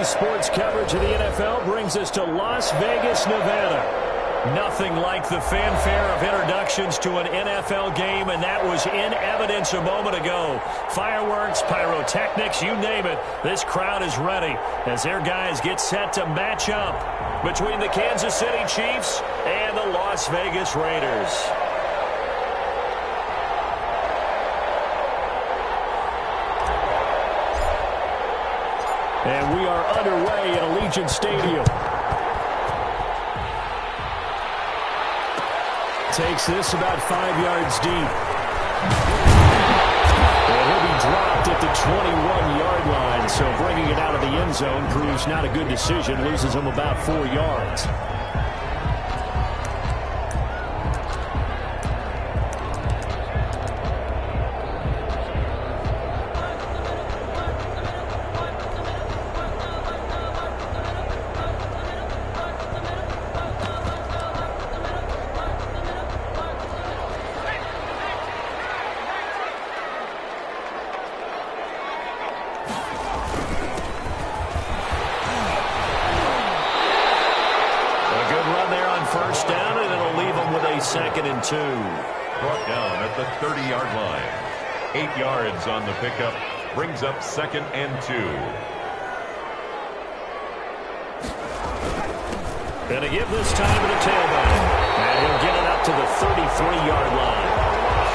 Today's sports coverage of the NFL brings us to Las Vegas, Nevada. Nothing like the fanfare of introductions to an NFL game, and that was in evidence a moment ago. Fireworks, pyrotechnics, you name it. This crowd is ready as their guys get set to match up between the Kansas City Chiefs and the Las Vegas Raiders. And we are underway at Allegiant Stadium. Takes this about 5 yards deep. And he'll be dropped at the 21-yard line, so bringing it out of the end zone proves not a good decision. Loses him about 4 yards. First down, and it'll leave them with a 2nd and 2. Brought down at the 30-yard line. 8 yards on the pickup. Brings up 2nd and 2. Gonna give this time to the tailback. And he'll get it up to the 33-yard line.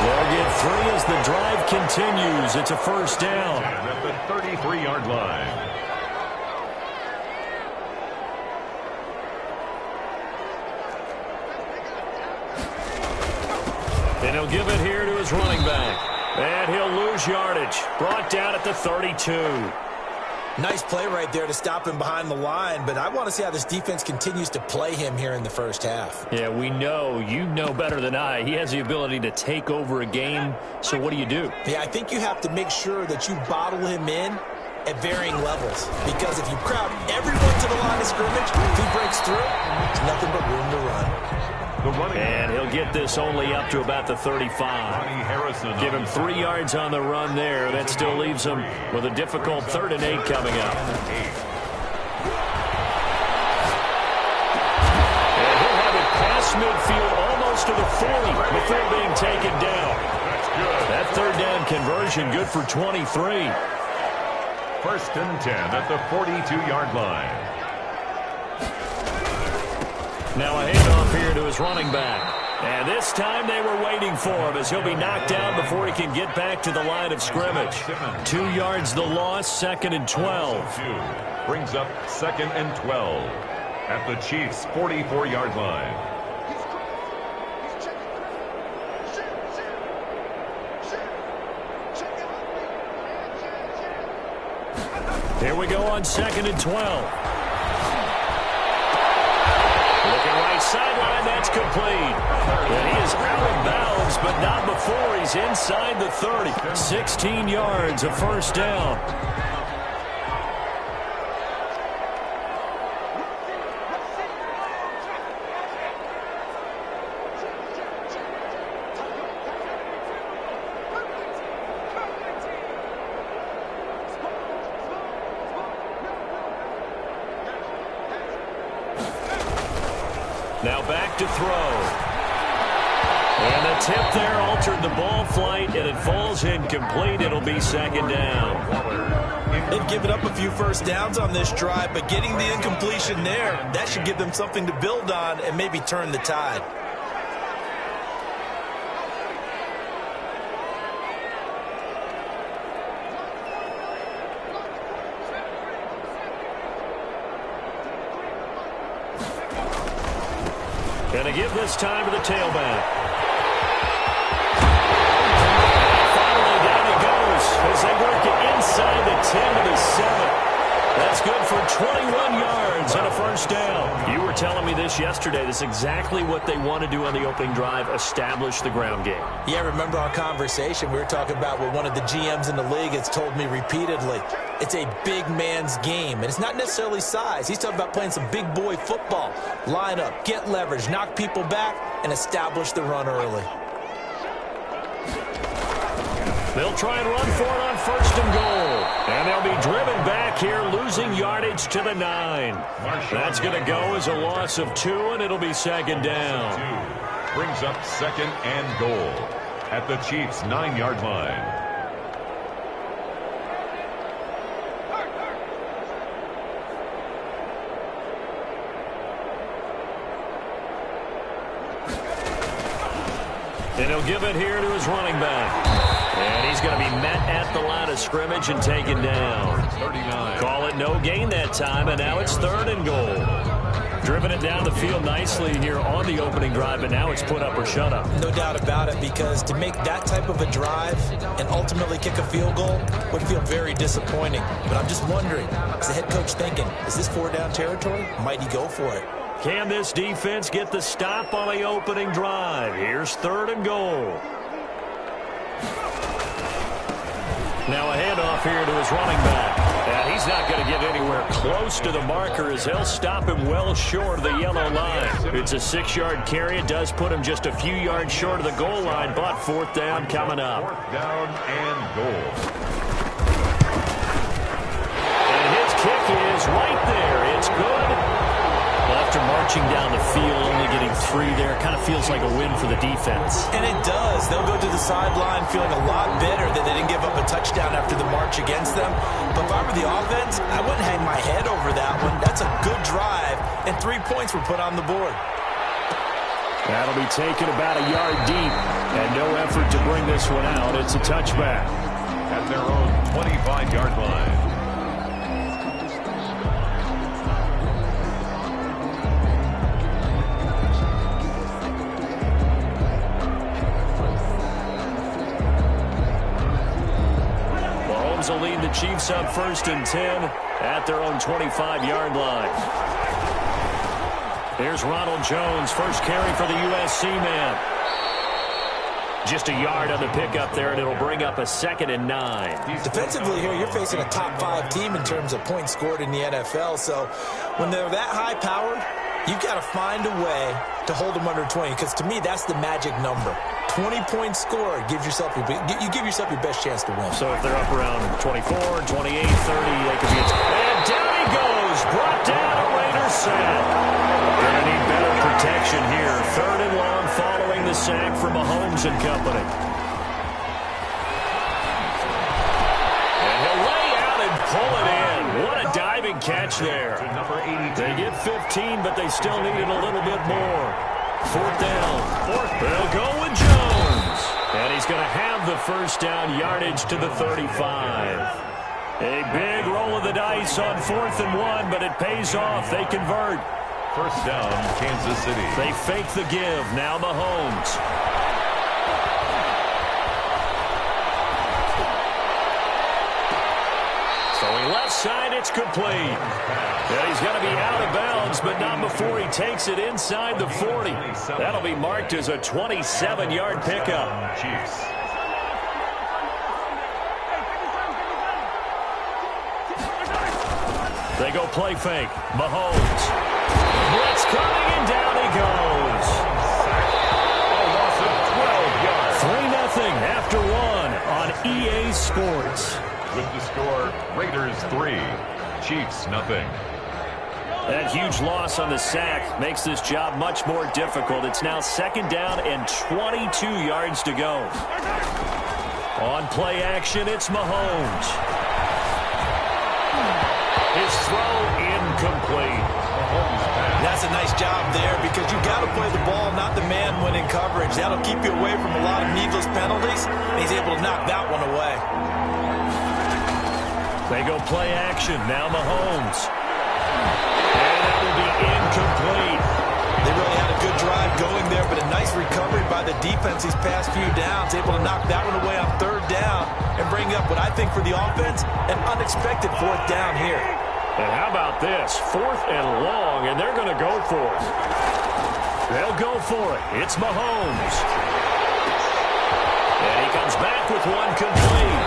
They'll get 3 as the drive continues. It's a first down. At the 33-yard line. And he'll give it here to his running back. And he'll lose yardage. Brought down at the 32. Nice play right there to stop him behind the line, but I want to see how this defense continues to play him here in the first half. Yeah, we know. You know better than I. He has the ability to take over a game. So what do you do? Yeah, I think you have to make sure that you bottle him in at varying levels. Because if you crowd everyone to the line of scrimmage, if he breaks through, there's nothing but room to run. And he'll get this only up to about the 35. Give him 3 yards on the run there. That still leaves him with a difficult 3rd and 8 coming up. And he'll have it past midfield almost to the 40 before being taken down. That 3rd down conversion good for 23. 1st and 10 at the 42-yard line. Now a handoff here to his running back. And this time they were waiting for him as he'll be knocked down before he can get back to the line of scrimmage. 2 yards the loss, 2nd and 12. Brings up 2nd and 12 at the Chiefs' 44-yard line. Here we go on 2nd and 12. Sideline, that's complete. And he is out of bounds, but not before he's inside the 30. 16 yards, a first down. Now back to throw. And the tip there altered the ball flight, and it falls incomplete. It'll be 2nd down. They've given up a few first downs on this drive, but getting the incompletion there, that should give them something to build on and maybe turn the tide. Gonna give this time to the tailback. Finally, down it goes as they work it inside the 10 to the 7. That's good for 21 yards and a first down. You were telling me this yesterday. This is exactly what they want to do on the opening drive, establish the ground game. Yeah, remember our conversation? We were talking about what one of the GMs in the league has told me repeatedly. It's a big man's game, and it's not necessarily size. He's talking about playing some big boy football. Line up, get leverage, knock people back, and establish the run early. They'll try and run for it on 1st and goal. And they'll be driven back here, losing yardage to the 9. That's going to go as a loss of 2, and it'll be 2nd down. Brings up 2nd and goal at the Chiefs' 9-yard line. And he'll give it here to his running back. And he's going to be met at the line of scrimmage and taken down. 39. Call it no gain that time, and now it's 3rd and goal. Driven it down the field nicely here on the opening drive, but now it's put up or shut up. No doubt about it, because to make that type of a drive and ultimately kick a field goal would feel very disappointing. But I'm just wondering, is the head coach thinking, is this 4-down territory? Might he go for it? Can this defense get the stop on the opening drive? Here's 3rd and goal. Now a handoff here to his running back. And he's not going to get anywhere close to the marker as they'll stop him well short of the yellow line. It's a 6-yard carry. It does put him just a few yards short of the goal line, but 4th down coming up. 4th down and goal. And his kick is right there. It's good. After marching down the field, only getting 3 there, kind of feels like a win for the defense. And it does. They'll go to the sideline feeling a lot better that they didn't give up a touchdown after the march against them. But if I were the offense, I wouldn't hang my head over that one. That's a good drive, and 3 points were put on the board. That'll be taken about a yard deep, and no effort to bring this one out. It's a touchback. At their own 25-yard line. Will lead the Chiefs up 1st and 10 at their own 25-yard line. Here's Ronald Jones, first carry for the USC man. Just a yard on the pickup there, and it'll bring up a 2nd and 9. Defensively here, you're facing a top-5 team in terms of points scored in the NFL, so when they're that high-powered, you've got to find a way to hold them under 20, because to me, that's the magic number. 20 points scored gives yourself you give yourself your best chance to win. So if they're up around 24, 28, 30, they could be. And down he goes, brought down a Raider sack. Gonna need better protection here. 3rd and long following the sack from Mahomes and company. And he'll lay out and pull it in. What a diving catch there. They get 15, but they still needed a little bit more. 4th down. They'll go with Jones. And he's going to have the 1st down yardage to the 35. A big roll of the dice on 4th and 1, but it pays off. They convert. 1st down, Kansas City. They fake the give. Now Mahomes. Throwing left side, it's complete. And he's going to be out of bounds, but not before he takes it inside the 40. That'll be marked as a 27-yard pickup. Chiefs. They go play fake. Mahomes. Blitz coming, and down he goes. A loss of 12 yards. 3-0 after 1 on EA Sports. With the score, Raiders 3, Chiefs nothing. That huge loss on the sack makes this job much more difficult. It's now 2nd down and 22 yards to go. On play action, it's Mahomes. His throw incomplete. That's a nice job there, because you've got to play the ball, not the man when in coverage. That'll keep you away from a lot of needless penalties, and he's able to knock that one away. They go play action. Now Mahomes. And that will be incomplete. They really had a good drive going there, but a nice recovery by the defense these past few downs. Able to knock that one away on 3rd down and bring up what I think for the offense, an unexpected 4th down here. And how about this? 4th and long, and they're going to go for it. They'll go for it. It's Mahomes. And he comes back with one complete.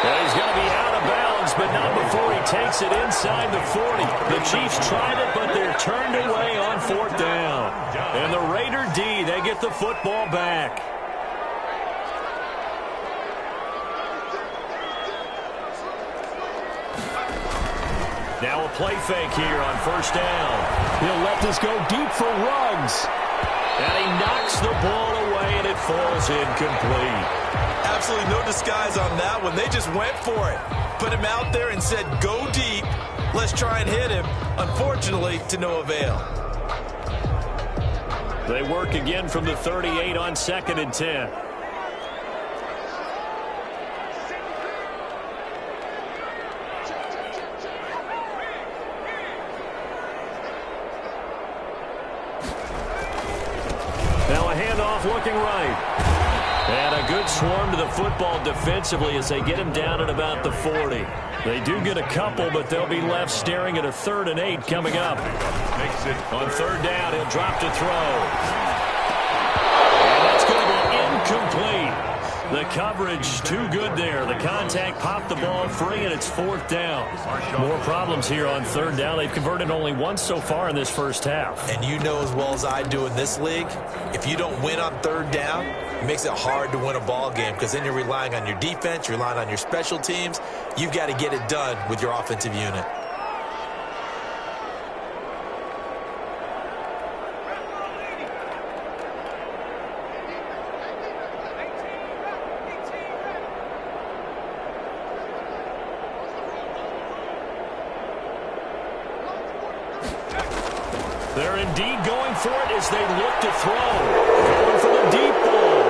And he's going to be out of bounds, but not before he takes it inside the 40. The Chiefs tried it, but they're turned away on 4th down. And the Raider D, they get the football back. Now a play fake here on first down. He'll let this go deep for Ruggs. And he knocks the ball away, and it falls incomplete. Absolutely no disguise on that one. They just went for it. Put him out there and said, go deep. Let's try and hit him. Unfortunately, to no avail. They work again from the 38 on 2nd and 10. Now a handoff looking right. And a good swarm to the football defensively as they get him down at about the 40. They do get a couple, but they'll be left staring at a 3rd and 8 coming up. Makes it On 3rd down, he'll drop to throw. And that's going to go incomplete. The coverage too good there. The contact popped the ball free, and it's 4th down. More problems here on 3rd down. They've converted only once so far in this first half. And you know as well as I do in this league, if you don't win on 3rd down, it makes it hard to win a ball game because then you're relying on your defense, you're relying on your special teams. You've got to get it done with your offensive unit. They're indeed going for it as they look to throw. Going for the deep ball.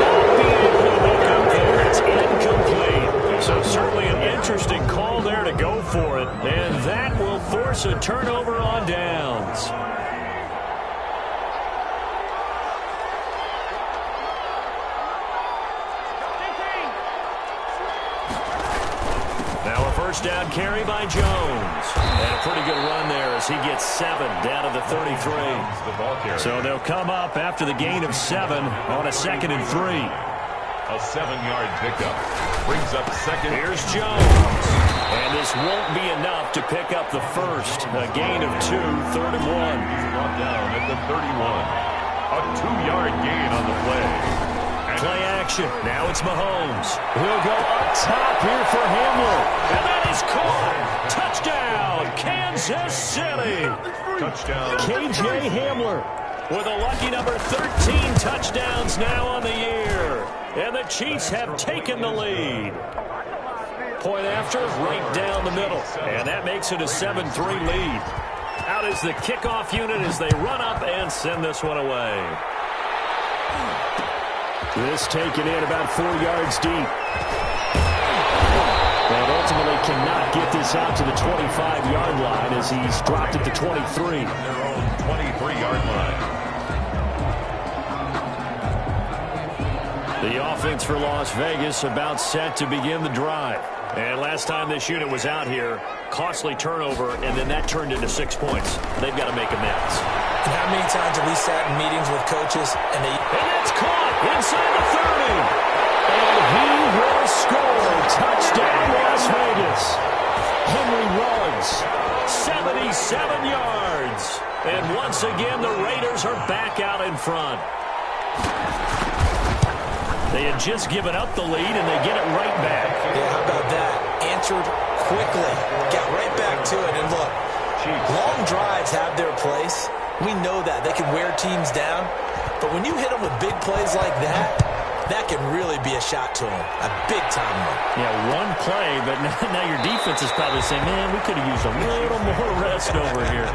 Not be able to look up there. It's incomplete. So certainly an interesting call there to go for it. And that will force a turnover on downs. Now a first down carry by Jones. And a pretty good run there as he gets 7 down to the 33. So they'll come up after the gain of 7 on a 2nd and 3. A 7-yard pickup. Brings up 2nd. Here's Jones. And this won't be enough to pick up the first. A gain of 2, 3rd and 1. He's brought down at the 31. A 2-yard gain on the play. Play action. Now it's Mahomes. He'll go up top here for Hamler. And that is caught. Touchdown, Kansas City. Touchdown. K.J. Hamler with a lucky number 13 touchdowns now on the year. And the Chiefs have taken the lead. Point after, right down the middle. And that makes it a 7-3 lead. Out is the kickoff unit as they run up and send this one away. This taken in about 4 yards deep. And ultimately cannot get this out to the 25-yard line as he's dropped at the 23. Their own 23-yard line. The offense for Las Vegas about set to begin the drive. And last time this unit was out here, costly turnover, and then that turned into 6 points. They've got to make amends. And how many times have we sat in meetings with coaches and it's caught inside the 30. And he will score. Touchdown, Las Vegas. Henry Ruggs, 77 yards. And once again, the Raiders are back out in front. They had just given up the lead, and they get it right back. Yeah, how about that? Answered quickly. Got right back to it. And look, long drives have their place. We know that. They can wear teams down. But when you hit them with big plays like that, that can really be a shot to them. A big-time one. Yeah, one play, but now your defense is probably saying, man, we could have used a little more rest over here.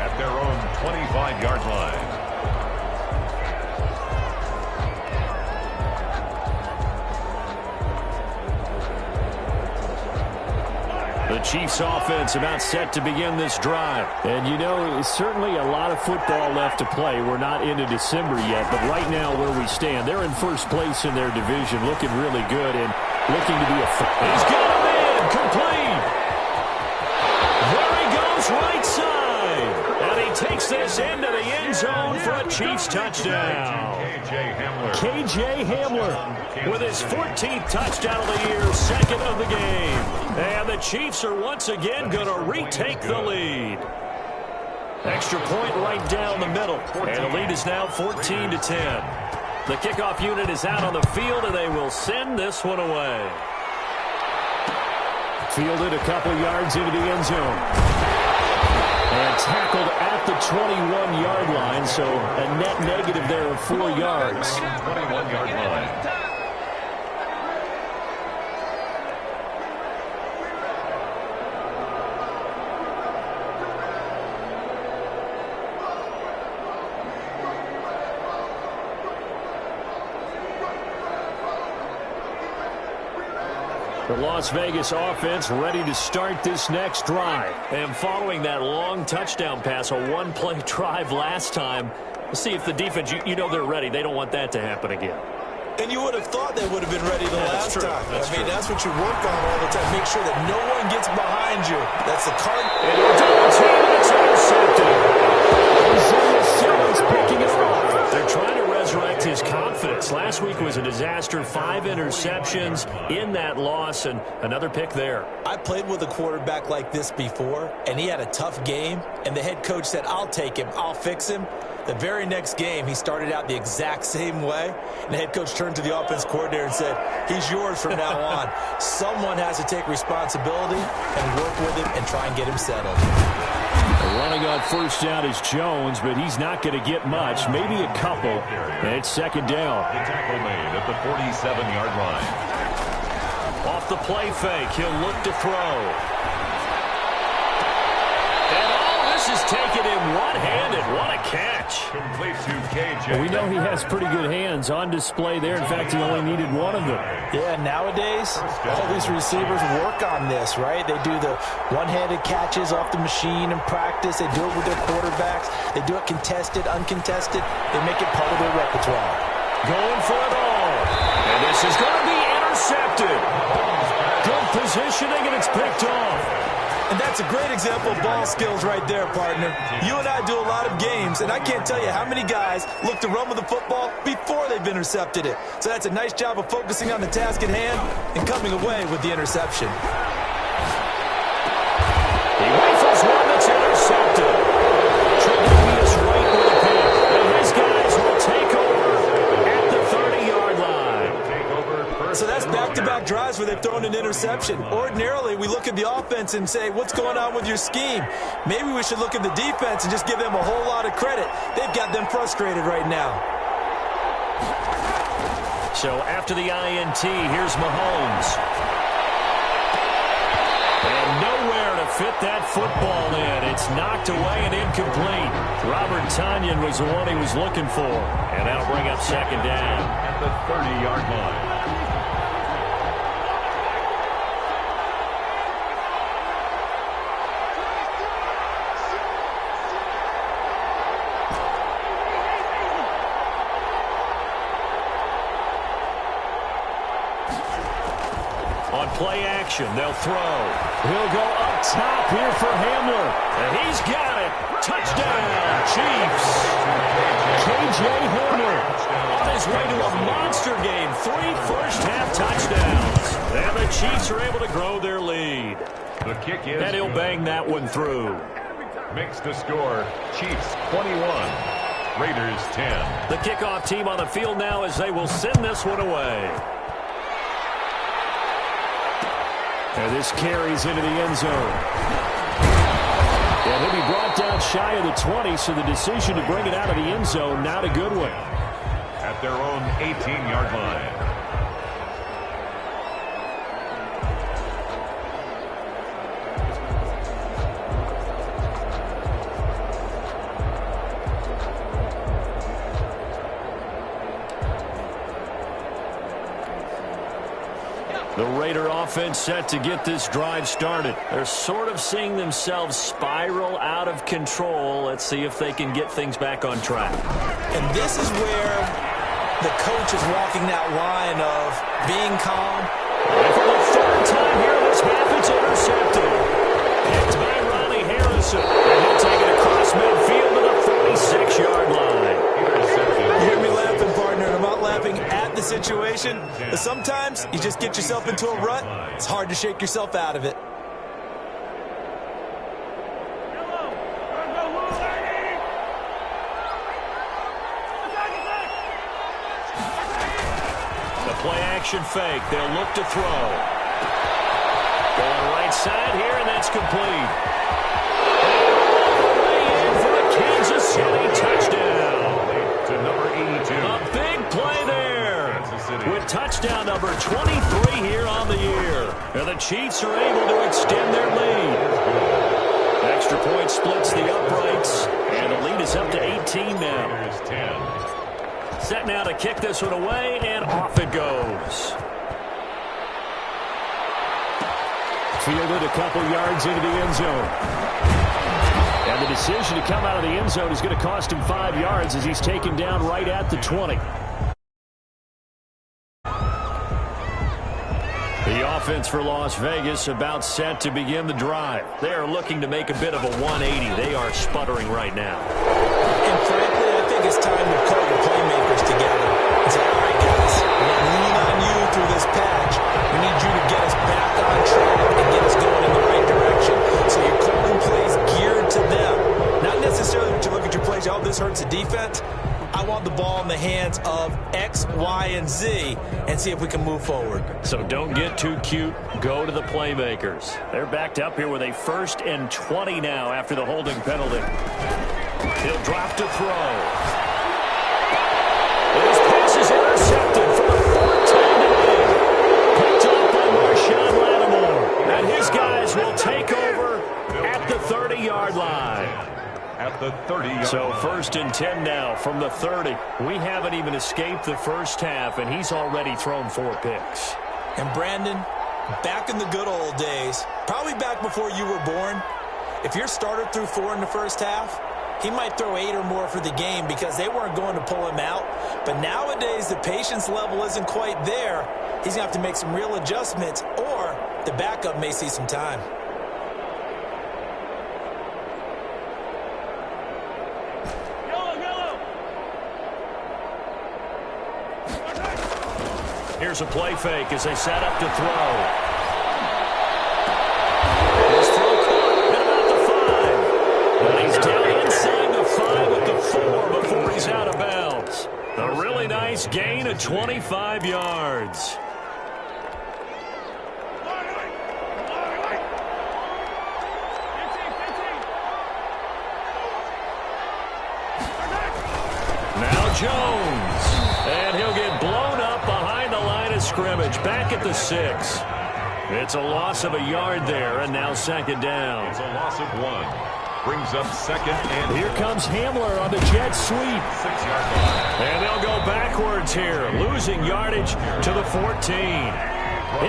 At their own 25-yard line. The Chiefs offense about set to begin this drive. And you know, certainly a lot of football left to play. We're not into December yet, but right now where we stand, they're in first place in their division, looking really good and looking to be a... He's got him in, complete. There he goes, right side. And he takes this into the end zone for a Chiefs touchdown. K.J. Hamler with his 14th touchdown of the year, 2nd of the game. And the Chiefs are once again going to retake the lead. Extra point right down the middle. And the lead is now 14-10. The kickoff unit is out on the field, and they will send this one away. Fielded a couple yards into the end zone. And tackled at the 21-yard line, so a net negative there of 4 yards. 21-yard line. The Las Vegas offense ready to start this next drive. And following that long touchdown pass, a one-play drive last time, let's see if the defense, you know they're ready. They don't want that to happen again. And you would have thought they would have been ready the last time. That's what you work on all the time. Make sure that no one gets behind you. That's the card. And it's intercepted. Isaiah Simmons picking it off. They're trying to resurrect his confidence. Last week was a disaster. 5 interceptions in that loss, and another pick there. I played with a quarterback like this before, and he had a tough game, and the head coach said, I'll take him, I'll fix him. The very next game, he started out the exact same way, and the head coach turned to the offense coordinator and said, he's yours from now on. Someone has to take responsibility and work with him and try and get him settled. Running on first down is Jones, but he's not going to get much, maybe a couple. And it's second down. The tackle made at the 47-yard line. Off the play fake, he'll look to throw. And all this is taken in one-handed. What a catch. Complete to KJ. We know he has pretty good hands on display there. In fact, he only needed one of them. Yeah, nowadays, all these receivers work on this, right? They do the one-handed catches off the machine in practice. They do it with their quarterbacks. They do it contested, uncontested. They make it part of their repertoire. Going for it all. And this is going to be intercepted. Good positioning, and it's picked off. And that's a great example of ball skills right there, partner. You and I do a lot of games, and I can't tell you how many guys look to run with the football before they've intercepted it. So that's a nice job of focusing on the task at hand and coming away with the interception. He rifles one that's intercepted. Tredavious right with a pick. And his guys will take over at the 30-yard line. So that's back-to-back drives where they've thrown an interception. Ordinarily, we look at the offense and say, what's going on with your scheme? Maybe we should look at the defense and just give them a whole lot of credit. They've got them frustrated right now. So after the INT, here's Mahomes. And nowhere to fit that football in. It's knocked away and incomplete. Robert Tonyan was the one he was looking for. And that'll bring up second down. At the 30-yard line. On play action, they'll throw. He'll go up top here for Hamler. And he's got it. Touchdown, Chiefs. K.J. Hamler on his way to a monster game. 3 first-half touchdowns. And the Chiefs are able to grow their lead. The kick is And he'll bang that one through. Makes the score Chiefs 21, Raiders 10. The kickoff team on the field now as they will send this one away. And this carries into the end zone. And he'll be brought down shy of the 20, so the decision to bring it out of the end zone, not a good one. At their own 18-yard line. The Raider offense set to get this drive started. They're sort of seeing themselves spiral out of control. Let's see if they can get things back on track. And this is where the coach is walking that line of being calm. And for the third time here in this half, it's intercepted. Picked by Ronnie Harrison. And he'll take it across midfield to the 46-yard line. You hear me laughing, partner. I'm not laughing at the situation. But sometimes you just get yourself into a rut. It's hard to shake yourself out of it. The play action fake. They'll look to throw. Going right side here, and that's complete. All the way in for a Kansas City touchdown. To number 82. A big play there. With touchdown number 23 here on the year. And the Chiefs are able to extend their lead. Extra point splits the uprights. And the lead is up to 18 now. Set now to kick this one away, and off it goes. Fielded a couple yards into the end zone. And the decision to come out of the end zone is going to cost him 5 yards as he's taken down right at the 20. The offense for Las Vegas about set to begin the drive. They are looking to make a bit of a 180. They are sputtering right now. And frankly, I think it's time to call your playmakers together and say, all right, guys, we're going to lean on you through this patch. We need you to get us back on track and get us going in the right direction. So you're calling plays geared to them. Not necessarily when you look at your plays, oh, this hurts the defense. I want the ball in the hands of X, Y, and Z and see if we can move forward. So don't get too cute. Go to the playmakers. They're backed up here with a 1st and 20 now after the holding penalty. He'll drop to throw. His pass is intercepted for the 4th time today. Picked up by Marshawn Lattimore. And his guys will take over at the 30-yard line. At the 30. So 1st and 10 now from the 30. We haven't even escaped the first half, and he's already thrown 4 picks. And Brandon, back in the good old days, probably back before you were born, if your starter threw 4 in the first half, he might throw 8 or more for the game because they weren't going to pull him out. But nowadays, the patience level isn't quite there. He's going to have to make some real adjustments, or the backup may see some time. Here's a play fake as they set up to throw. His throw caught at about the 5. And he's down inside the 5 at the 4 before he's out of bounds. A really nice gain of 25 yards. Now Jones. And he'll get blown up behind the line of scrimmage. Back at the 6. It's a loss of a yard there, and now 2nd down. It's a loss of 1. Brings up 2nd and here comes Hamler on the jet sweep. 6-yard line. And they'll go backwards here, losing yardage to the 14.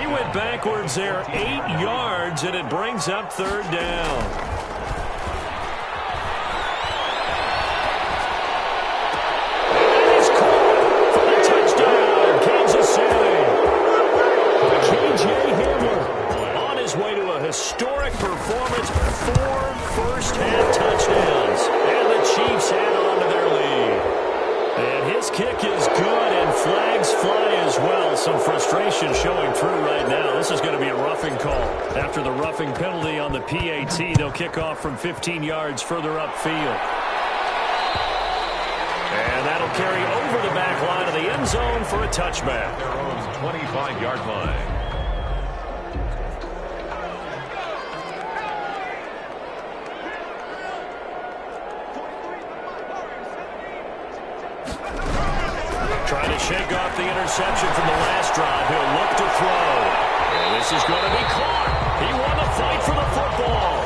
He went backwards there 8 yards, and it brings up 3rd down. Historic performance, 4 first-half touchdowns, and the Chiefs add on to their lead. And his kick is good, and flags fly as well. Some frustration showing through right now. This is going to be a roughing call. After the roughing penalty on the PAT, they'll kick off from 15 yards further upfield. And that'll carry over the back line of the end zone for a touchback. Their own 25-yard line. Trying to shake off the interception from the last drive. He'll look to throw. And this is going to be caught. He won the fight for the football.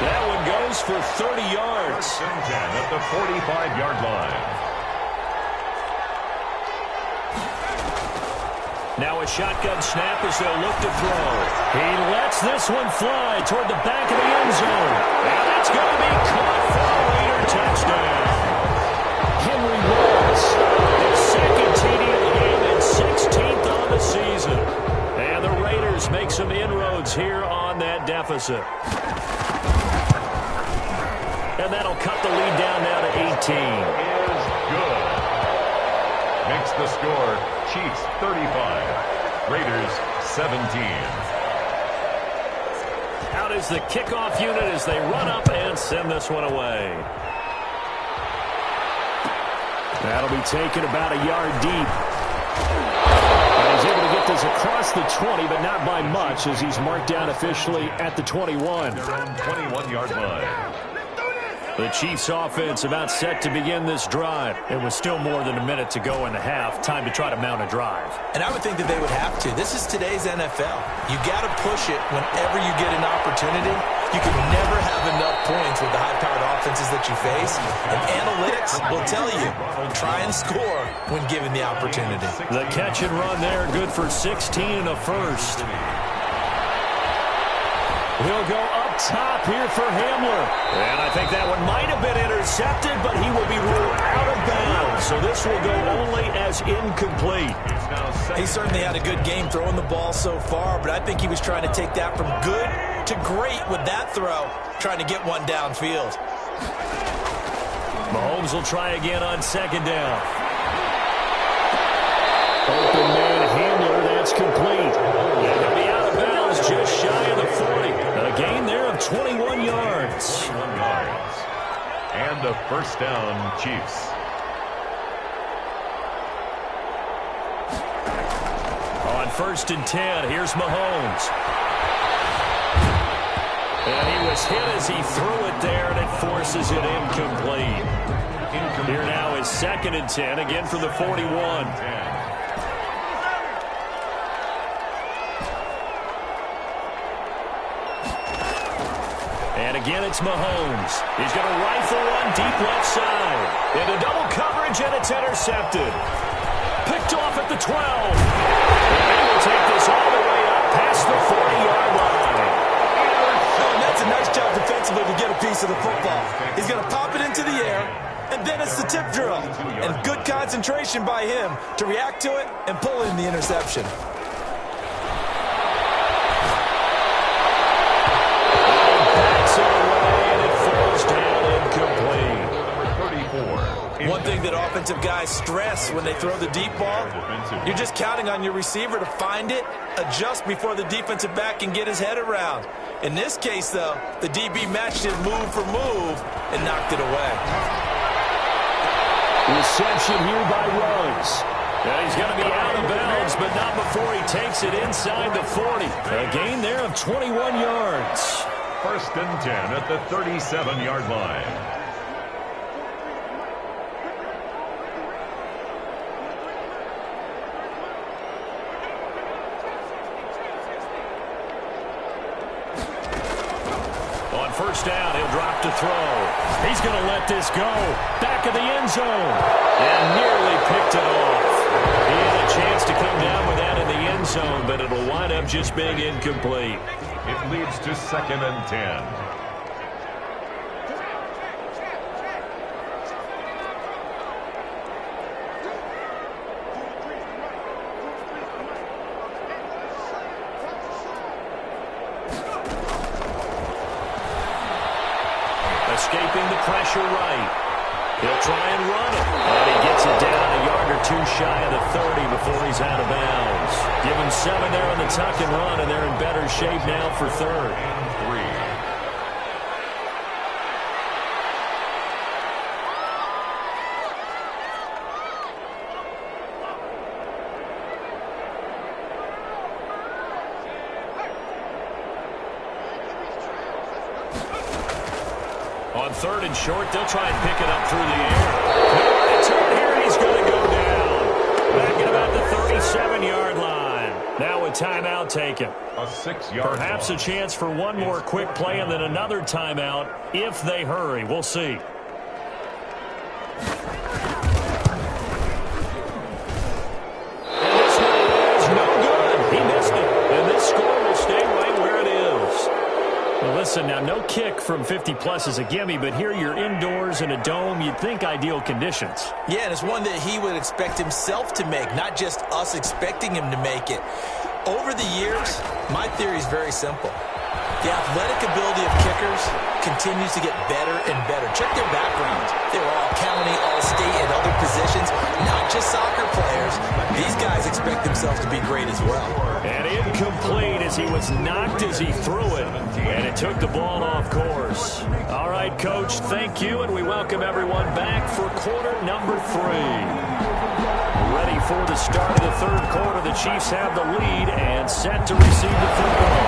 That one goes for 30 yards. 1st and 10 at the 45-yard line. Now a shotgun snap as they'll look to throw. He lets this one fly toward the back of the end zone. And it's going to be caught for a Raider touchdown. Henry Ruggs, his 2nd TD of the game and 16th on the season. And the Raiders make some inroads here on that deficit. And that'll cut the lead down now to 18. Is good. Makes the score Chiefs 35, Raiders 17. Out is the kickoff unit as they run up and send this one away. That'll be taken about a yard deep. And he's able to get this He's across the 20, but not by much, as he's marked down officially at the 21. Their own 21-yard line. The Chiefs offense about set to begin this drive. It was still more than a minute to go in the half. Time to try to mount a drive. And I would think that they would have to. This is today's NFL. You got to push it whenever you get an opportunity. You can never have enough points with the high-powered offenses that you face. And analytics will tell you, try and score when given the opportunity. The catch and run there, good for 16 and a first. He'll go up top here for Hamler. And I think that one might have been intercepted, but he will be ruled out of bounds. So this will go only as incomplete. He certainly had a good game throwing the ball so far, but I think he was trying to take that from good to great with that throw, trying to get one downfield. Mahomes will try again on second down. Open man Hamler, that's complete. He'll be out of bounds just shy of the 40. A gain there of 21 yards. 21 yards. And a first down, Chiefs. On 1st and 10, here's Mahomes. And he was hit as he threw it there, and it forces it incomplete. Here now is 2nd and 10, again for the 41. And again, it's Mahomes. He's going to rifle one deep left side. Into double coverage, and it's intercepted. Picked off at the 12. And they will take this all the way up past the 40-yard line. Oh, and that's a nice job defensively to get a piece of the football. He's going to pop it into the air, and then it's the tip drill. And good concentration by him to react to it and pull in the interception. One thing that offensive guys stress when they throw the deep ball, you're just counting on your receiver to find it, adjust before the defensive back can get his head around. In this case, though, the DB matched it move for move and knocked it away. Reception here by Ruggs. And he's going to be out of bounds, but not before he takes it inside the 40. A gain there of 21 yards. 1st and 10 at the 37-yard line. First down, he'll drop to throw. He's going to let this go. Back of the end zone. And nearly picked it off. He had a chance to come down with that in the end zone, but it'll wind up just being incomplete. It leads to 2nd and 10. Escaping the pressure right. He'll try and run it. And he gets it down a yard or two shy of the 30 before he's out of bounds. Give him 7 there on the tuck and run, and they're in better shape now for 3rd. And 3. On 3rd and short, they'll try and pick it up through the air. No return here, he's going to go down. Back at about the 37-yard line. Now a timeout taken. A 6-yard Perhaps loss. a chance for one more quick play and then another timeout if they hurry. We'll see. And this one is no good. He missed it. And this score will stay right where it is. Well, listen, now no kick from 50-plus is a gimme, but here you're indoors in a dome. You'd think ideal conditions. Yeah, and it's one that he would expect himself to make, not just us expecting him to make it. Over the years, my theory is very simple. The athletic ability of kickers continues to get better and better. Check their backgrounds. They were all county, all state, and other positions, not just soccer players. These guys expect themselves to be great as well. And incomplete as he was knocked as he threw it. And it took the ball off course. All right, Coach, thank you, and we welcome everyone back for quarter number 3. Ready for the start of the third quarter. The Chiefs have the lead and set to receive the football.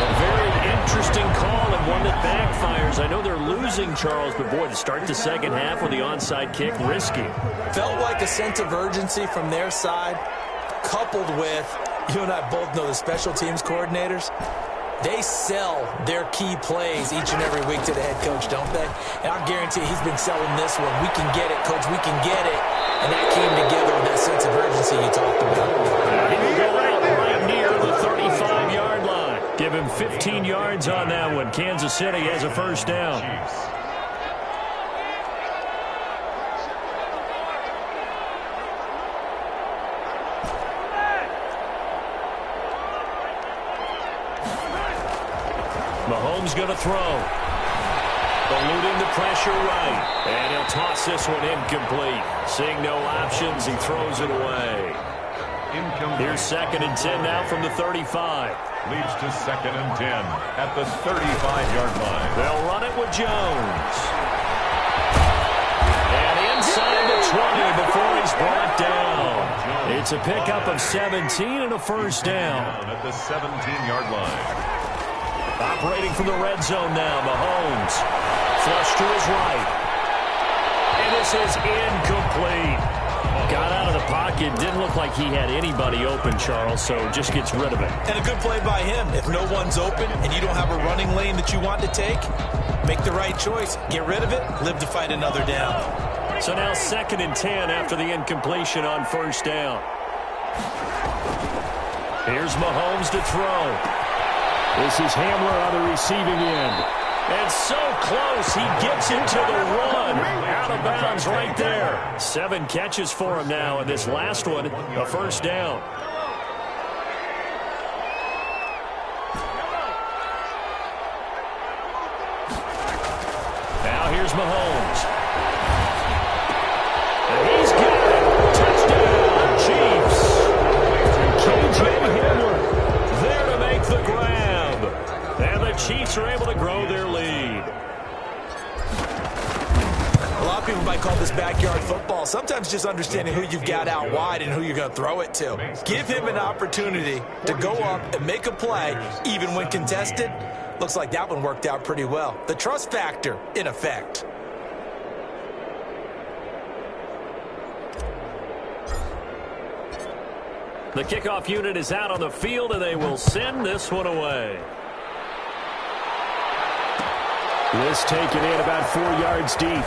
A very interesting call and one that backfires. I know they're losing, Charles, but boy, to start the second half with the onside kick, risky. Felt like a sense of urgency from their side, coupled with, you and I both know the special teams coordinators, they sell their key plays each and every week to the head coach, don't they? And I guarantee he's been selling this one. We can get it, coach, we can get it. And that came together with that sense of urgency you talked about. He will go out right near the 35-yard line. Give him 15 yards on that one. Kansas City has a first down. Mahomes going to throw. Eluding the pressure right. And he'll toss this one incomplete. Seeing no options, he throws it away. Here's 2nd and 10 now from the 35. Leads to 2nd and 10 at the 35-yard line. They'll run it with Jones. And inside the 20 before he's brought down. It's a pickup of 17 and a first down. At the 17-yard line. Operating from the red zone now, Mahomes. Flush to his right. And this is incomplete. Got out of the pocket. Didn't look like he had anybody open, Charles, so just gets rid of it. And a good play by him. If no one's open and you don't have a running lane that you want to take, make the right choice. Get rid of it. Live to fight another down. So now 2nd and 10 after the incompletion on first down. Here's Mahomes to throw. This is Hamler on the receiving end. And so close, he gets into the run. Out of bounds right there. 7 catches for him now, and this last one, a first down. Now here's Mahomes. And he's got it. Touchdown, Chiefs. KJ Hamler there to make the grab. And the Chiefs are able to grow their lead. A lot of people might call this backyard football. Sometimes just understanding who you've got out wide and who you're going to throw it to. Give him an opportunity to go up and make a play, even when contested. Looks like that one worked out pretty well. The trust factor, in effect. The kickoff unit is out on the field, and they will send this one away. This taken in about 4 yards deep.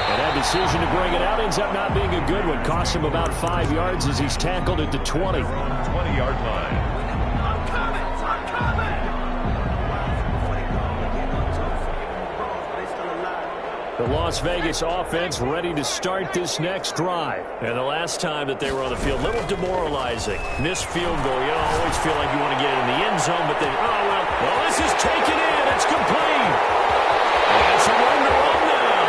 And that decision to bring it out ends up not being a good one. Cost him about 5 yards as he's tackled at the 20. 20-yard line. The Las Vegas offense ready to start this next drive. And the last time that they were on the field, a little demoralizing. Missed field goal. You don't always feel like you want to get it in the end zone, but then, well, this is taken in. It's complete. And someone to run now.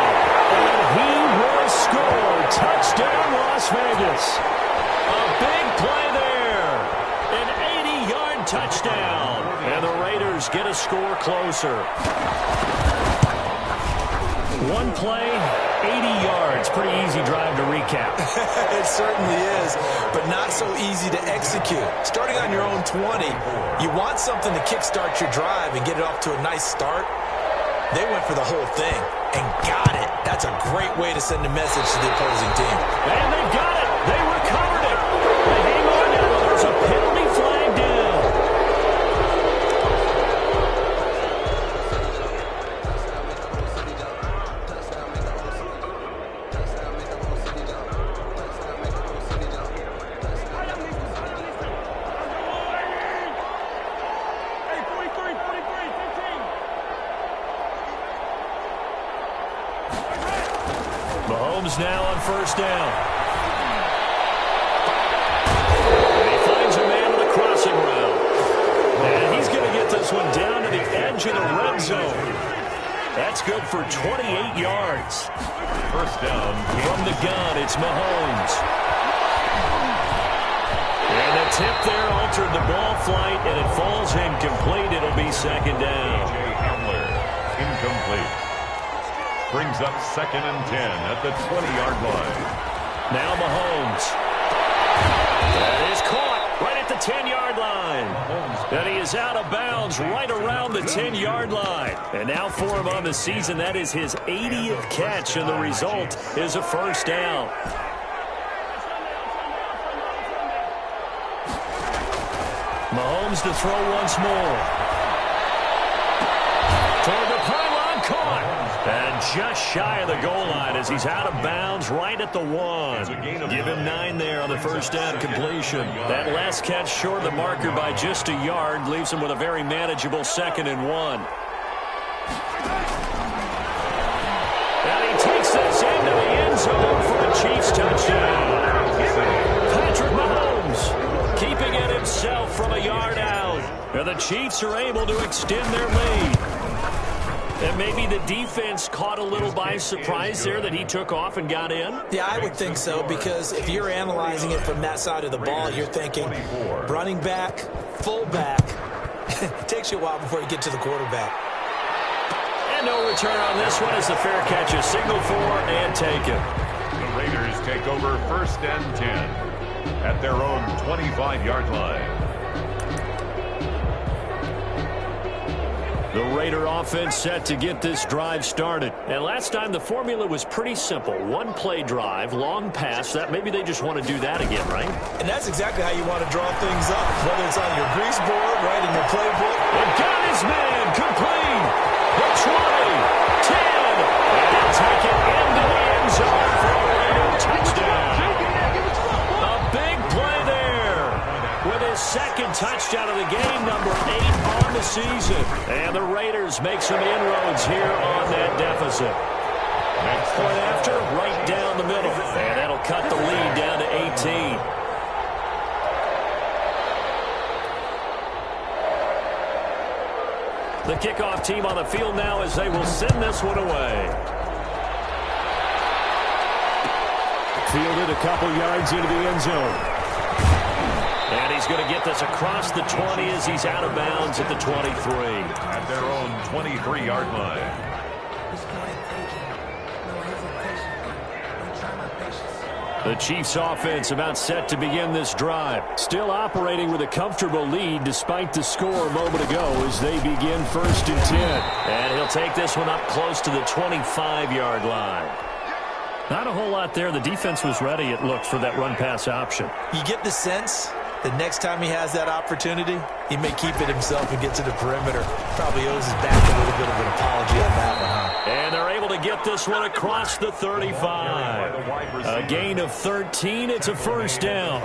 And he will score. Touchdown, Las Vegas. A big play there. An 80-yard touchdown. And the Raiders get a score closer. One play, 80 yards. Pretty easy drive to recap. It certainly is, but not so easy to execute. Starting on your own 20, you want something to kickstart your drive and get it off to a nice start. They went for the whole thing and got it. That's a great way to send a message to the opposing team. And they got it. They recovered it. They hang on now. There's a penalty flag down. Mahomes now on first down. And he finds a man on the crossing route. And he's going to get this one down to the edge of the red zone. That's good for 28 yards. First down. From the gun, it's Mahomes. And the tip there altered the ball flight, and it falls incomplete. It'll be second down. KJ Hamler, incomplete. brings up 2nd and 10 at the 20-yard line. Now Mahomes. That is caught right at the 10-yard line. And he is out of bounds right around the 10-yard line. And now for him on the season, that is his 80th catch, and the result is a first down. Mahomes to throw once more. Toward the pylon, caught. And just shy of the goal line as he's out of bounds right at the 1. Give him 9 there on the first down completion. That last catch short of the marker by just a yard leaves him with a very manageable 2nd and 1. And he takes this into the end zone for a Chiefs touchdown. Patrick Mahomes keeping it himself from a yard out. And the Chiefs are able to extend their lead. And maybe the defense caught a little by surprise there that he took off and got in? Yeah, I would think so, because if you're analyzing it from that side of the ball, you're thinking running back, fullback. It takes you a while before you get to the quarterback. And no return on this one as the fair catch is signaled for and taken. The Raiders take over 1st and 10 at their own 25-yard line. The Raider offense set to get this drive started. And last time the formula was pretty simple. One play drive, long pass. That maybe they just want to do that again, right? And that's exactly how you want to draw things up. Whether it's on your grease board, right in your playbook. And got his man complete. The 20, 10. And he'll take it into the end zone for a Raider touchdown. A big play there. With his 2nd touchdown of the game, number 8 on the season. And the Raiders make some inroads here on that deficit. Next point after, right down the middle. And that'll cut the lead down to 18. The kickoff team on the field now as they will send this one away. Fielded a couple yards into the end zone. And he's going to get this across the 20 as he's out of bounds at the 23. At their own 23-yard line. The Chiefs offense about set to begin this drive. Still operating with a comfortable lead despite the score a moment ago as they begin 1st and 10. And he'll take this one up close to the 25-yard line. Not a whole lot there. The defense was ready, it looked, for that run-pass option. You get the sense that next time he has that opportunity, he may keep it himself and get to the perimeter. Probably owes his back a little bit of an apology on that one, huh? And they're able to get this one across the 35. A gain of 13. It's a first down.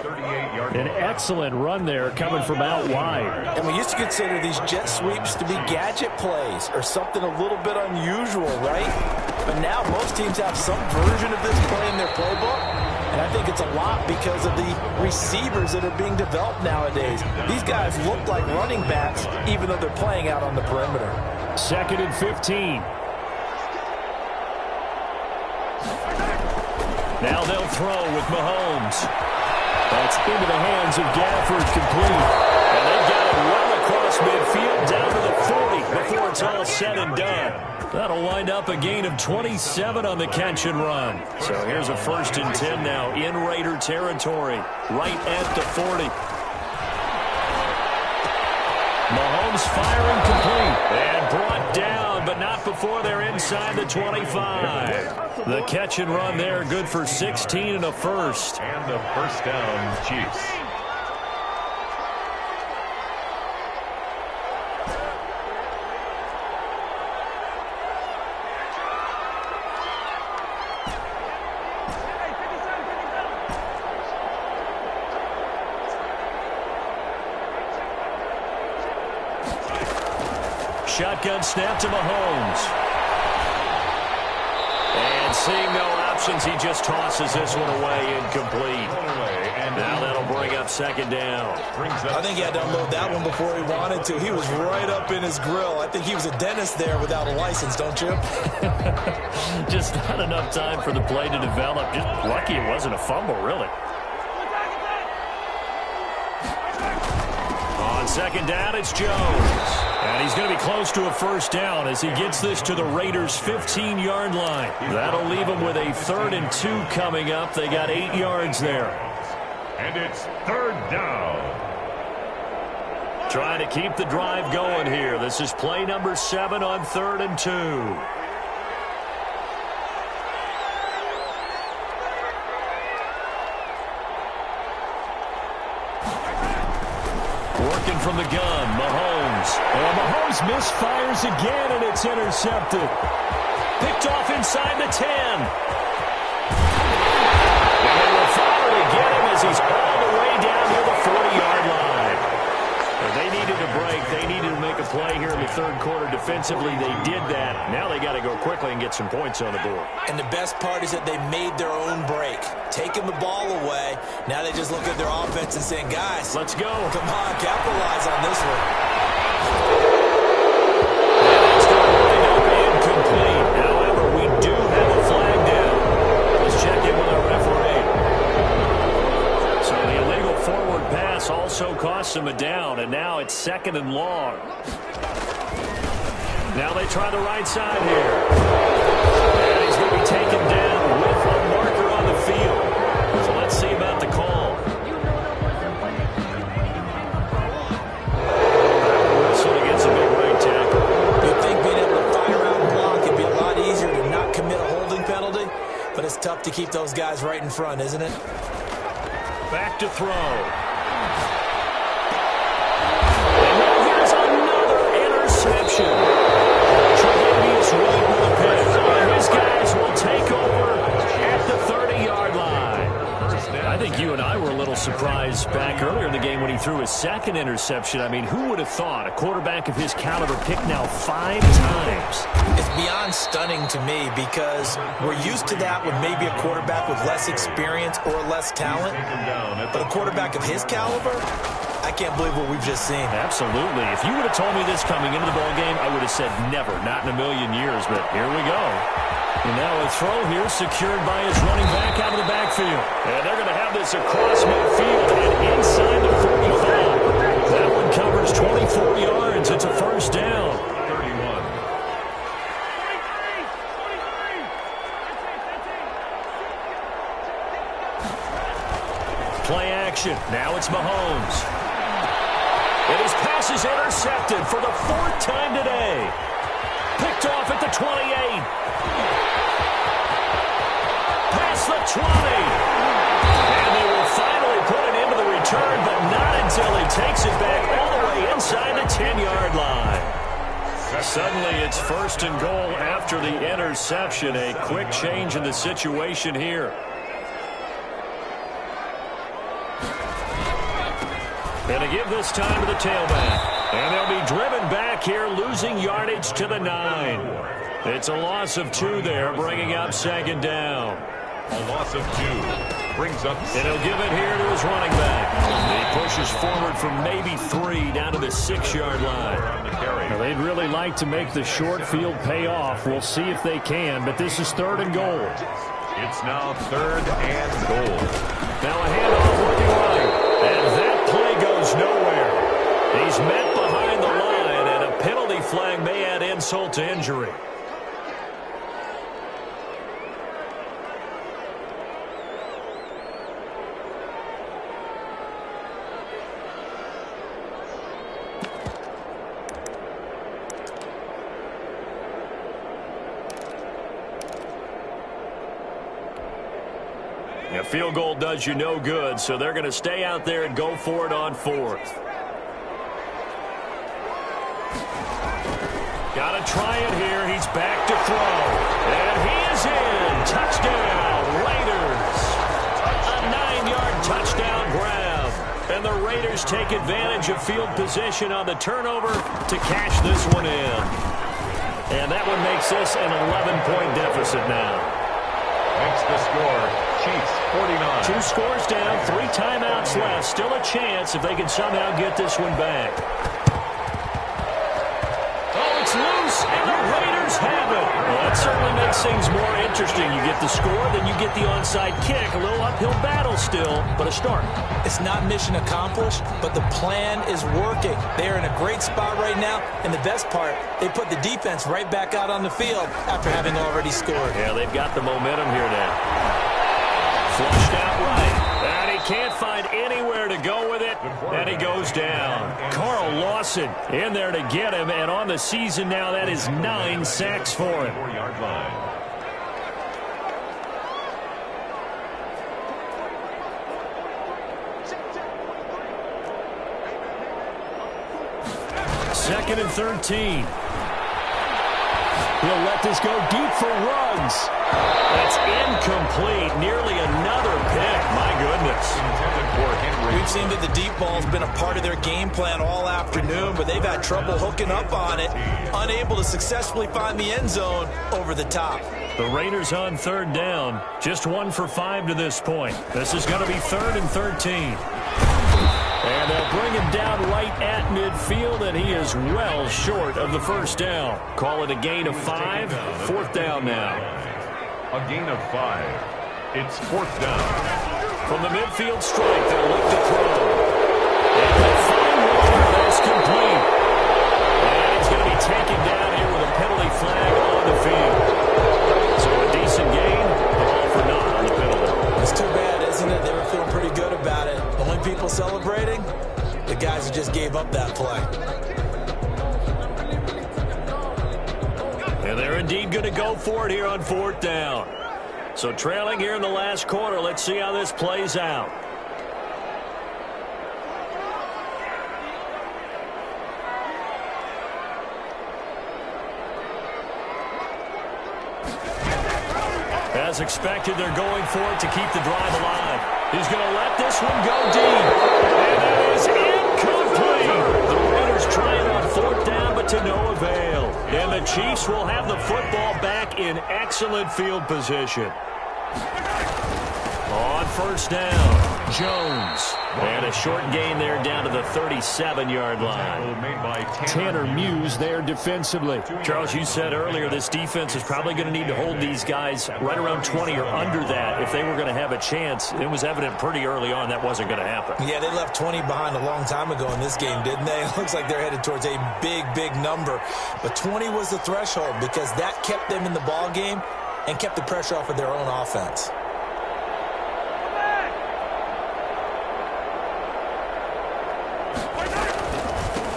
An excellent run there coming from out wide. And we used to consider these jet sweeps to be gadget plays or something a little bit unusual, right? But now most teams have some version of this play in their playbook. And I think it's a lot because of the receivers that are being developed nowadays. These guys look like running backs even though they're playing out on the perimeter. 2nd and 15. Now they'll throw with Mahomes. That's into the hands of Gafford, complete. And they've got it well across midfield down to the 40 before it's all said and done. That'll wind up a gain of 27 on the catch and run. So here's a 1st and 10 now in Raider territory, right at the 40. Mahomes firing complete and brought down, but not before they're inside the 25. The catch and run there, good for 16 and a first. And a first down, Chiefs. Shotgun snap to Mahomes. And seeing no options, he just tosses this one away, incomplete. And now that'll bring up 2nd down. I think he had to unload that one before he wanted to. He was right up in his grill. I think he was a dentist there without a license, don't you? Just not enough time for the play to develop. Just lucky it wasn't a fumble, really. On 2nd down, it's Jones. And he's going to be close to a first down as he gets this to the Raiders' 15-yard line. That'll leave him with a 3rd and 2 coming up. They got 8 yards there. And it's 3rd down. Trying to keep the drive going here. This is play number 7 on 3rd and 2. Working from the gun, Mahomes. And Mahomes misfires again, and it's intercepted. Picked off inside the 10. And they will finally get him as he's all the way down near the 40-yard line. And they needed a break. They needed to make a play here in the 3rd quarter defensively. They did that. Now they got to go quickly and get some points on the board. And the best part is that they made their own break. Taking the ball away. Now they just look at their offense and saying, guys, let's go. Come on, capitalize on this one. And it's going to wind up incomplete. However, we do have a flag down. Let's check in with our referee. So the illegal forward pass also costs him a down, and now it's 2nd and long. Now they try the right side here. And he's going to be taken down with a marker on the field. So let's see about the call. Whistle against a big right tackle. You'd think being able to fire out and block it'd be a lot easier to not commit a holding penalty, but it's tough to keep those guys right in front, isn't it? Back to throw. And now here's another interception. Tre'Davious White with a pick. And his guys will take over at the 30-yard line. I think you and I were a little surprised back earlier in the game when he threw his 2nd interception. I mean, who would have thought a quarterback of his caliber picked now 5 times? It's beyond stunning to me because we're used to that with maybe a quarterback with less experience or less talent. But a quarterback of his caliber, I can't believe what we've just seen. Absolutely. If you would have told me this coming into the ballgame, I would have said never, not in a million years. But here we go. And now a throw here secured by his running back out of the backfield. And they're going to have this across midfield and inside the 45. That one covers 24 yards. It's a first down. 31. Play action. Now it's Mahomes. And his pass is intercepted for the 4th time today. Picked off at the 28. Past the 20. And they will finally put it into the return, but not until he takes it back all the way inside the 10-yard line. Suddenly it's 1st and goal after the interception. A quick change in the situation here. And to give this time to the tailback. And they'll be driven back here, losing yardage to the 9. It's a loss of 2 there, bringing up 2nd down. A loss of 2 brings up. And he'll give it here to his running back. He pushes forward from maybe 3 down to the 6-yard line. Now, they'd really like to make the short field pay off. We'll see if they can, but this is 3rd and goal. It's now 3rd and goal. Now a handoff looking right. And that play goes nowhere. He's met behind the line, and a penalty flag may add insult to injury. A field goal does you no good, so they're going to stay out there and go for it on 4th. Got to try it here. He's back to throw. And he is in. Touchdown, Raiders. A 9-yard touchdown grab. And the Raiders take advantage of field position on the turnover to cash this one in. And that one makes this an 11-point deficit now. Makes the score, Chiefs 49. 2 scores down, 3 timeouts left. Still a chance if they can somehow get this one back. Oh, it's loose, and the Raiders have it. Well, that's certainly makes things more interesting. You get the score, then you get the onside kick. A little uphill battle still, but a start. It's not mission accomplished, but the plan is working. They're in a great spot right now, and the best part, they put the defense right back out on the field after having already scored. Yeah, they've got the momentum here now. Flushed out right. And he can't find anywhere to go with it, and he goes down. Carl Lawson in there to get him, and on the season now, that is 9 sacks for him. 4-yard line. Second and 13. He'll let this go deep for Ruggs. That's incomplete. Nearly another pick. My goodness. We've seen that the deep ball's been a part of their game plan all afternoon, but they've had trouble hooking up on it, unable to successfully find the end zone over the top. The Raiders on third down. Just 1 for 5 to this point. This is going to be 3rd and 13. And they'll bring him down right at midfield, and he is well short of the first down. Call it a gain of 5. 4th down now. A gain of 5. It's 4th down. From the midfield strike, they'll look to throw. And they'll find Walker. That's complete. And he's going to be taken down here with a penalty flag on the field. So a decent gain, all for naught on the penalty. It's too bad, isn't it? They were feeling pretty good about it. Only people celebrating, the guys who just gave up that play. And they're indeed going to go for it here on 4th down. So trailing here in the last quarter, let's see how this plays out. As expected, they're going for it to keep the drive alive. He's going to let this one go deep. And that is incomplete. The Raiders trying on 4th down, but to no avail. And the Chiefs will have the football back in excellent field position. On 1st down, Jones. And a short gain there down to the 37-yard line. Tanner Muse there defensively. Charles, you said earlier this defense is probably going to need to hold these guys right around 20 or under that if they were going to have a chance. It was evident pretty early on that wasn't going to happen. Yeah, they left 20 behind a long time ago in this game, didn't they? It looks like they're headed towards a big, big number. But 20 was the threshold because that kept them in the ball game and kept the pressure off of their own offense.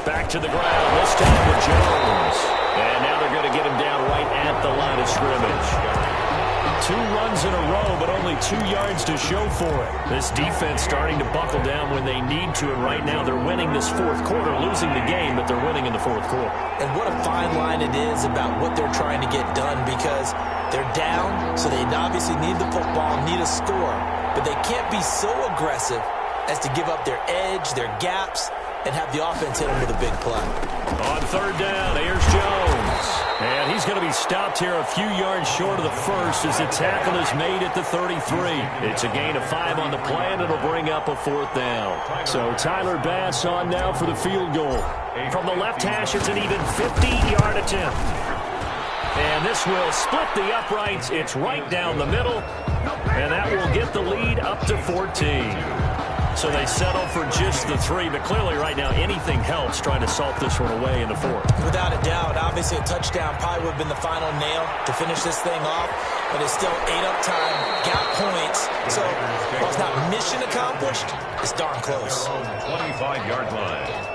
Back to the ground, this time with Jones. And now they're going to get him down right at the line of scrimmage. 2 runs in a row, but only 2 yards to show for it. This defense starting to buckle down when they need to, and right now they're winning this 4th quarter, losing the game, but they're winning in the 4th quarter. And what a fine line it is about what they're trying to get done because they're down, so they obviously need the football, need a score, but they can't be so aggressive as to give up their edge, their gaps, and have the offense hit him with a big play. On 3rd down, here's Jones. And he's going to be stopped here a few yards short of the first as the tackle is made at the 33. It's a gain of 5 on the play, and it'll bring up a 4th down. So Tyler Bass on now for the field goal. From the left hash, it's an even 50-yard attempt. And this will split the uprights. It's right down the middle, and that will get the lead up to 14. So they settle for just the 3, but clearly right now anything helps trying to salt this one away in the 4th. Without a doubt, obviously a touchdown probably would have been the final nail to finish this thing off, but it's still 8 up time, got points, so while it's not mission accomplished, it's darn close. 25-yard line.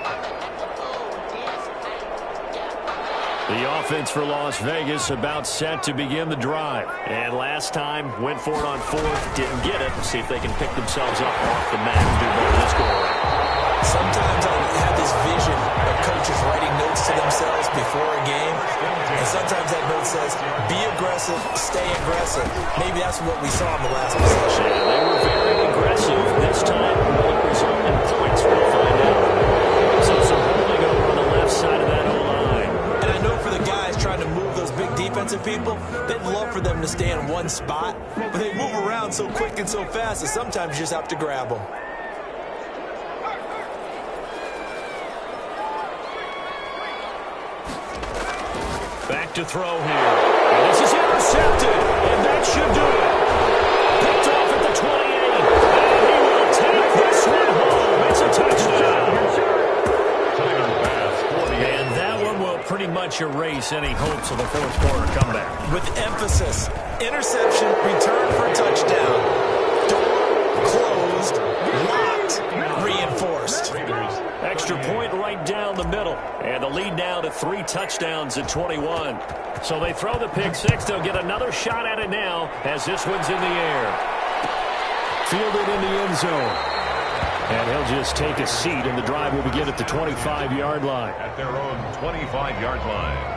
The offense for Las Vegas about set to begin the drive. And last time, went for it on 4th, didn't get it. See if they can pick themselves up off the mat and do better this go around. Sometimes I have this vision of coaches writing notes to themselves before a game. And sometimes that note says, be aggressive, stay aggressive. Maybe that's what we saw in the last possession. Yeah, they were very aggressive. This time, will it result in points? We'll find out. So some holding over on the left side of that O-line. And I know for the guys trying to move those big defensive people, they'd love for them to stay in one spot, but they move around so quick and so fast that sometimes you just have to grab them. Back to throw here. And this is intercepted, and that should do it. Picked off at the 28, and he will take this one home. It's a touchdown. And that one will pretty much erase any hopes of a fourth quarter comeback. With emphasis, interception, return for a touchdown. Door closed, locked, reinforced. Extra point right down the middle. And the lead now to 3 touchdowns at 21. So they throw the pick six. They'll get another shot at it now as this one's in the air. Fielded in the end zone. And he'll just take a seat, and the drive will begin at the 25-yard line. At their own 25-yard line.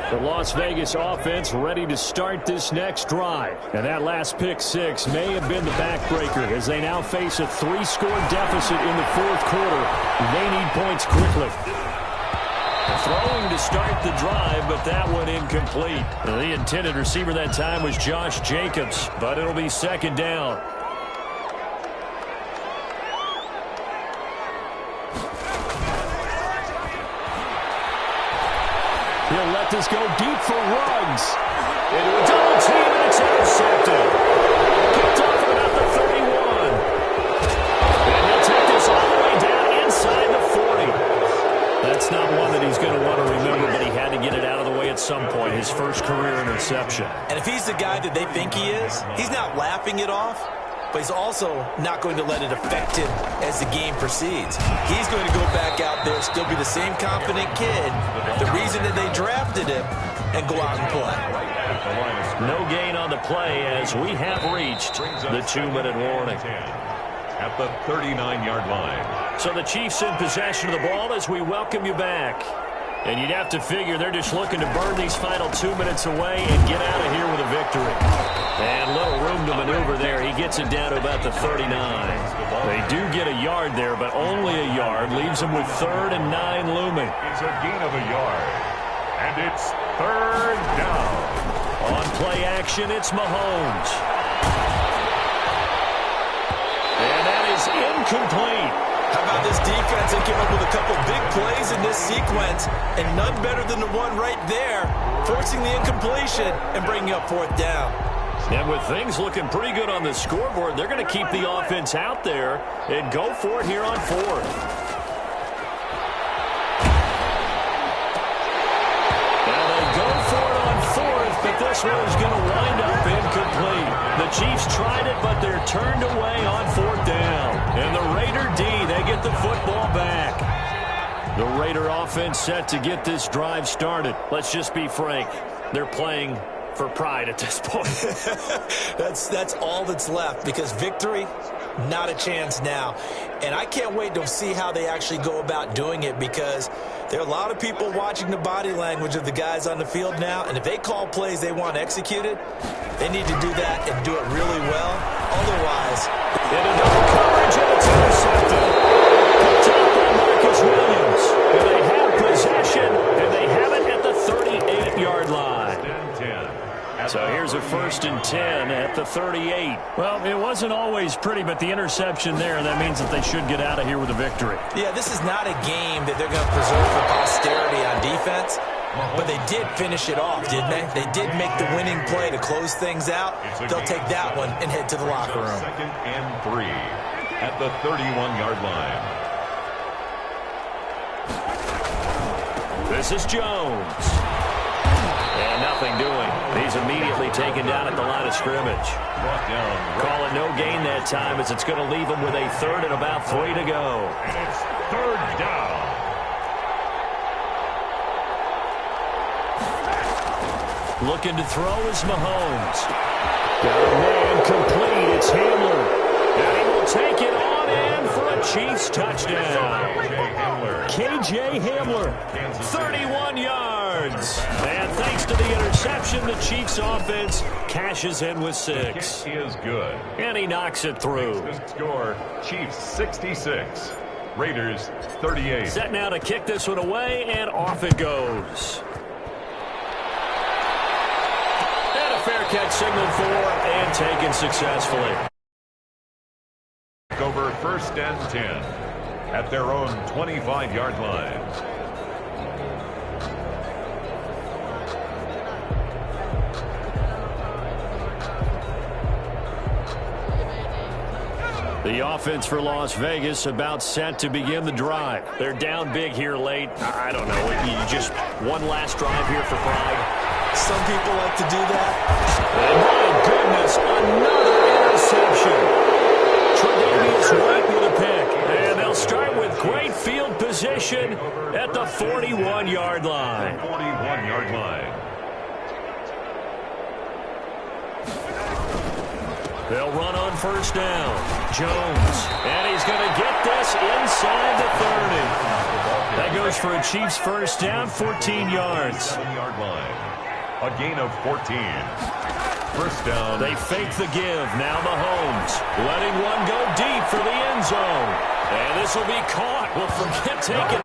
The Las Vegas offense ready to start this next drive. And that last pick six may have been the backbreaker as they now face a 3-score deficit in the fourth quarter. They need points quickly. Throwing to start the drive, but that one incomplete. The intended receiver that time was Josh Jacobs, but it'll be second down. He'll let this go deep for Ruggs. Into a double team, and it's intercepted. Picked off at about the 31. And he'll take this all the way down inside the 40. That's not one that he's going to want to remember, but he had to get it out of the way at some point. His first career interception. And if he's the guy that they think he is, he's not laughing it off, but he's also not going to let it affect him as the game proceeds. He's going to go back out there, still be the same confident kid, the reason that they drafted him, and go out and play. No gain on the play as we have reached the 2-minute warning. At the 39-yard line. So the Chiefs in possession of the ball as we welcome you back. And you'd have to figure they're just looking to burn these final 2 minutes away and get out of here with a victory. And little room to maneuver there. He gets it down to about the 39. They do get a yard there, but only a yard. Leaves them with 3rd and 9 looming. It's a gain of a yard. And it's 3rd down. On play action, it's Mahomes. And that is incomplete. How about this defense? They came up with a couple big plays in this sequence, and none better than the one right there, forcing the incompletion and bringing up 4th down. And with things looking pretty good on the scoreboard, they're going to keep the offense out there and go for it here on 4th. Now they go for it on 4th, but this one is going to wind up incomplete. The Chiefs tried it, but they're turned away on 4th down. And the Raider D, they get the football back. The Raider offense set to get this drive started. Let's just be frank. They're playing for pride at this point. That's all that's left, because victory, not a chance now. And I can't wait to see how they actually go about doing it, because there are a lot of people watching the body language of the guys on the field now, and if they call plays they want executed, they need to do that and do it really well. Otherwise, into double coverage, and it's intercepted. Picked up by Marcus Williams. And they have possession, and they have it at the 38-yard line. So here's a 1st and 10 at the 38. Well, it wasn't always pretty, but the interception there, that means that they should get out of here with a victory. Yeah, this is not a game that they're going to preserve for posterity on defense, but they did finish it off, didn't they? They did make the winning play to close things out. They'll take that one and head to the locker room. 2nd and 3 at the 31-yard line. This is Jones. And nothing doing. He's immediately taken down at the line of scrimmage. Call it no gain that time, as it's going to leave him with a 3rd and about 3 to go. And it's 3rd down. Looking to throw is Mahomes. Got a man complete. It's Hamler. And he will take it on in for a Chiefs touchdown. KJ Hamler, 31 yards. And thanks to the interception, the Chiefs offense cashes in with 6. He is good. And he knocks it through. The score, Chiefs 66, Raiders 38. Set now to kick this one away, and off it goes. And a fair catch signaled for and taken successfully. Over 1st and 10 at their own 25-yard line. The offense for Las Vegas about set to begin the drive. They're down big here late. I don't know. You just one last drive here for pride. Some people like to do that. And my goodness, another interception. Tre'Davious White with a pick. And they'll start with great field position at the 41-yard line. 41-yard line. They'll run on 1st down. Jones. And he's going to get this inside the 30. That goes for a Chiefs 1st down, 14 yards. 7-yard line. A gain of 14. 1st down. They fake the give. Now Mahomes letting one go deep for the end zone. And this will be caught. We'll forget taking